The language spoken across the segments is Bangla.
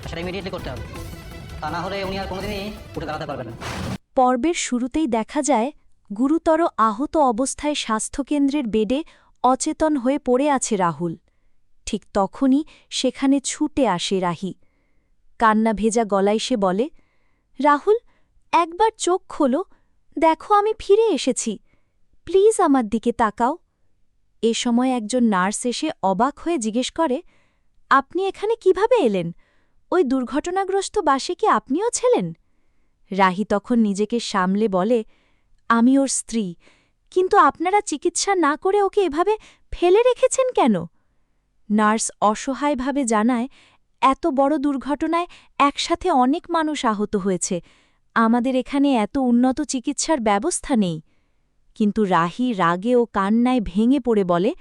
সেটা ইমিডিয়েটলি করতে হবে, তা না হলে উনি আর কোনোদিনই উঠে দাঁড়াতে পারবেন না। পর্বের শুরুতেই দেখা যায় গুরুতর আহত অবস্থায় স্বাস্থ্যকেন্দ্রের বেডে অচেতন হয়ে পড়ে আছে রাহুল। ঠিক তখনই সেখানে ছুটে আসে রাহি। কান্না ভেজা গলায় সে বলে, রাহুল, একবার চোখ খোলো, দেখো আমি ফিরে এসেছি, প্লিজ আমার দিকে তাকাও। এ সময় একজন নার্স এসে অবাক হয়ে জিজ্ঞেস করে, আপনি এখানে কিভাবে এলেন? ওই দুর্ঘটনাগ্রস্ত বাসে কি আপনিও ছিলেন? রাহি তখন নিজেকে সামলে বলে, আমি ওর স্ত্রী, কিন্তু আপনারা চিকিৎসা না করে ওকে এভাবে ফেলে রেখেছেন কেন? নার্স অসহায়ভাবে জানায়, এত বড় দুর্ঘটনায় একসাথে অনেক মানুষ আহত হয়েছে, আমাদের এখানে এত উন্নত চিকিৎসার ব্যবস্থা নেই। কিন্তু রাহি রাগে ও কান্নায় ভেঙে পড়ে বলে,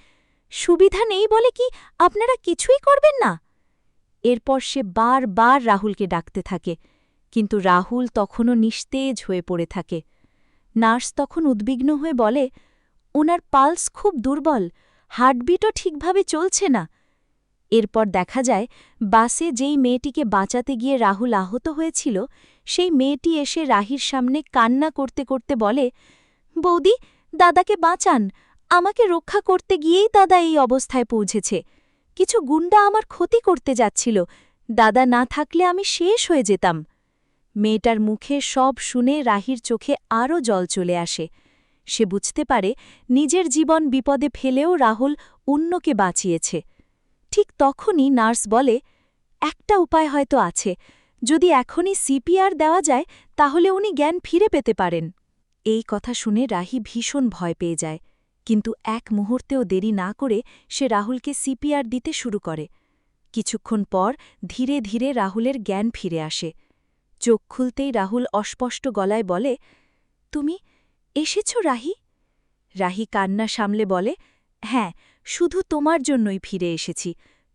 সুবিধা নেই বলে কি আপনারা কিছুই করবেন না? এরপর সে বারবার রাহুলকে ডাকতে থাকে, কিন্তু রাহুল তখনও নিস্তেজ হয়ে পড়ে থাকে। নার্স তখন উদ্বিগ্ন হয়ে বলে, ওনার পালস খুব দুর্বল, হার্টবিটও ঠিকভাবে চলছে না। এরপর দেখা যায় বাসে যেই মেয়েটিকে বাঁচাতে গিয়ে রাহুল আহত হয়েছিল, সেই মেয়েটি এসে রাহির সামনে কান্না করতে করতে বলে, বৌদি, দাদাকে বাঁচান, আমাকে রক্ষা করতে গিয়েই দাদা এই অবস্থায় পৌঁছেছে। কিছু গুন্ডা আমার ক্ষতি করতে যাচ্ছিল, দাদা না থাকলে আমি শেষ হয়ে যেতাম। মেয়েটার মুখে সব শুনে রাহির চোখে আরও জল চলে আসে। সে বুঝতে পারে নিজের জীবন বিপদে ফেলেও রাহুল অন্যকে বাঁচিয়েছে। ঠিক তখনই নার্স বলে, একটা উপায় হয়তো আছে, যদি এখনই সিপিআর দেওয়া যায় তাহলে উনি জ্ঞান ফিরে পেতে পারেন। এই কথা শুনে রাহি ভীষণ ভয় পেয়ে যায়, কিন্তু এক মুহূর্তেও দেরি না করে সে রাহুলকে সিপিআর দিতে শুরু করে। কিছুক্ষণ পর ধীরে ধীরে রাহুলের জ্ঞান ফিরে আসে। চোখ খুলতেই রাহুল অস্পষ্ট গলায় বলে, তুমি এসেছ রাহি? রাহি কান্না সামলে বলে, হ্যাঁ, শুধু তোমার জন্যই ফিরে এসেছি,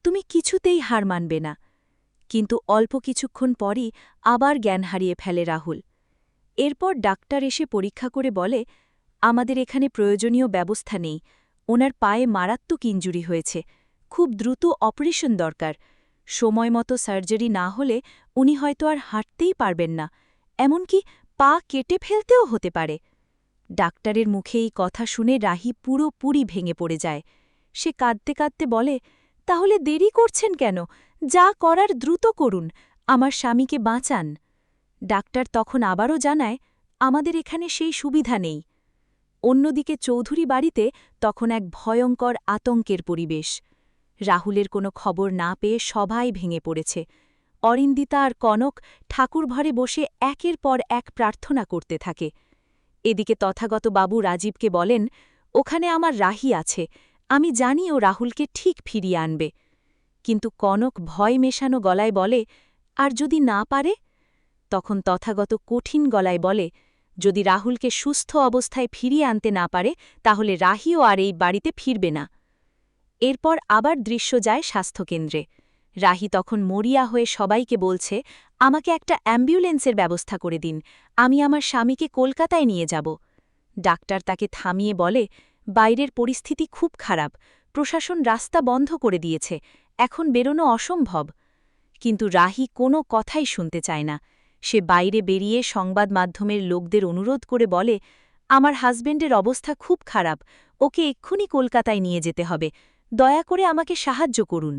তুমি কিছুতেই হার মানবে না। কিন্তু অল্প কিছুক্ষণ পরই আবার জ্ঞান হারিয়ে ফেলে রাহুল। এরপর ডাক্তার এসে পরীক্ষা করে বলে, আমাদের এখানে প্রয়োজনীয় ব্যবস্থা নেই, ওনার পায়ে মারাত্মক ইনজুরি হয়েছে, খুব দ্রুত অপারেশন দরকার, সময়মতো সার্জারি না হলে উনি হয়তো আর হাঁটতেই পারবেন না, এমনকি পা কেটে ফেলতেও হতে পারে। ডাক্তারের মুখে এই কথা শুনে রাহি পুরোপুরি ভেঙে পড়ে যায়। সে কাঁদতে কাঁদতে বলে, তাহলে দেরি করছেন কেন? যা করার দ্রুত করুন, আমার স্বামীকে বাঁচান। ডাক্তার তখন আবারও জানায়, আমাদের এখানে সেই সুবিধা নেই। অন্যদিকে চৌধুরী বাড়িতে তখন এক ভয়ঙ্কর আতঙ্কের পরিবেশ। রাহুলের কোনো খবর না পেয়ে সবাই ভেঙে পড়েছে। অরিন্দিতা আর কনক ঠাকুরঘরে বসে একের পর এক প্রার্থনা করতে থাকে। এদিকে তথাগত বাবু রাজীবকে বলেন, ওখানে আমার রাহি আছে, আমি জানি ও রাহুলকে ঠিক ফিরিয়ে আনবে। কিন্তু কনক ভয় মেশানো গলায় বলে, আর যদি না পারে? তখন তথাগত কঠিন গলায় বলে, যদি রাহুলকে সুস্থ অবস্থায় ফিরিয়ে আনতে না পারে তাহলে রাহিও আর এই বাড়িতে ফিরবে না। এরপর আবার দৃশ্য যায় স্বাস্থ্যকেন্দ্রে। রাহি তখন মরিয়া হয়ে সবাইকে বলছে, আমাকে একটা অ্যাম্বুলেন্সের ব্যবস্থা করে দিন, আমি আমার স্বামীকে কলকাতায় নিয়ে যাব। ডাক্তার তাকে থামিয়ে বলে, বাইরের পরিস্থিতি খুব খারাপ, প্রশাসন রাস্তা বন্ধ করে দিয়েছে, এখন বেরোনো অসম্ভব। কিন্তু রাহি কোনো কথাই শুনতে চায় না। সে বাইরে বেরিয়ে সংবাদ মাধ্যমের লোকদের অনুরোধ করে বলে, আমার হাজবেন্ডের অবস্থা খুব খারাপ, ওকে এক্ষুনি কলকাতায় নিয়ে যেতে হবে, দয়া করে আমাকে সাহায্য করুন।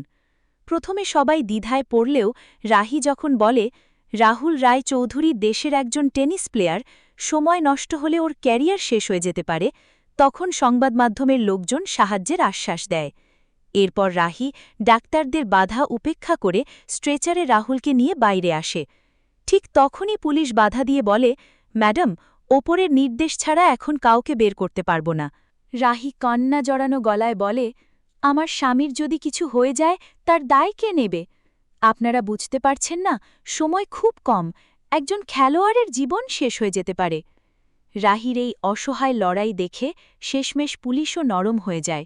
প্রথমে সবাই দ্বিধায় পড়লেও রাহি যখন বলে, রাহুল রায় চৌধুরী দেশের একজন টেনিস প্লেয়ার, সময় নষ্ট হলে ওর ক্যারিয়ার শেষ হয়ে যেতে পারে, তখন সংবাদ মাধ্যমের লোকজন সাহায্যের আশ্বাস দেয়। এরপর রাহি ডাক্তারদের বাধা উপেক্ষা করে স্ট্রেচারে রাহুলকে নিয়ে বাইরে আসে। ঠিক তখনই পুলিশ বাধা দিয়ে বলে, ম্যাডাম, ওপরের নির্দেশ ছাড়া এখন কাউকে বের করতে পারব না। রাহি কান্না জড়ানো গলায় বলে, আমার স্বামীর যদি কিছু হয়ে যায় তার দায় কে নেবে? আপনারা বুঝতে পারছেন না, সময় খুব কম, একজন খেলোয়াড়ের জীবন শেষ হয়ে যেতে পারে। রাহির এই অসহায় লড়াই দেখে শেষমেশ পুলিশও নরম হয়ে যায়।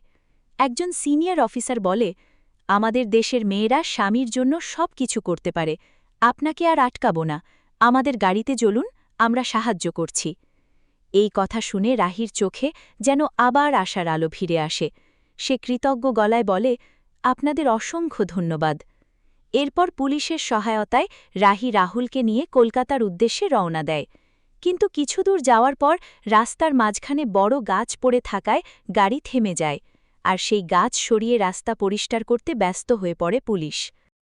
একজন সিনিয়র অফিসার বলে, আমাদের দেশের মেয়েরা স্বামীর জন্য সব কিছু করতে পারে, আপনাকে আর আটকাব না, আমাদের গাড়িতে চলুন, আমরা সাহায্য করছি। এই কথা শুনে রাহির চোখে যেন আবার আশার আলো ফিরে আসে। সে কৃতজ্ঞ গলায় বলে, আপনাদের অসংখ্য ধন্যবাদ। এরপর পুলিশের সহায়তায় রাহি রাহুলকে নিয়ে কলকাতার উদ্দেশ্যে রওনা দেয়। কিন্তু কিছু দূর যাওয়ার পর রাস্তার মাঝখানে বড় গাছ পড়ে থাকায় গাড়ি থেমে যায়, আর সেই গাছ সরিয়ে রাস্তা পরিষ্কার করতে ব্যস্ত হয়ে পড়ে পুলিশ।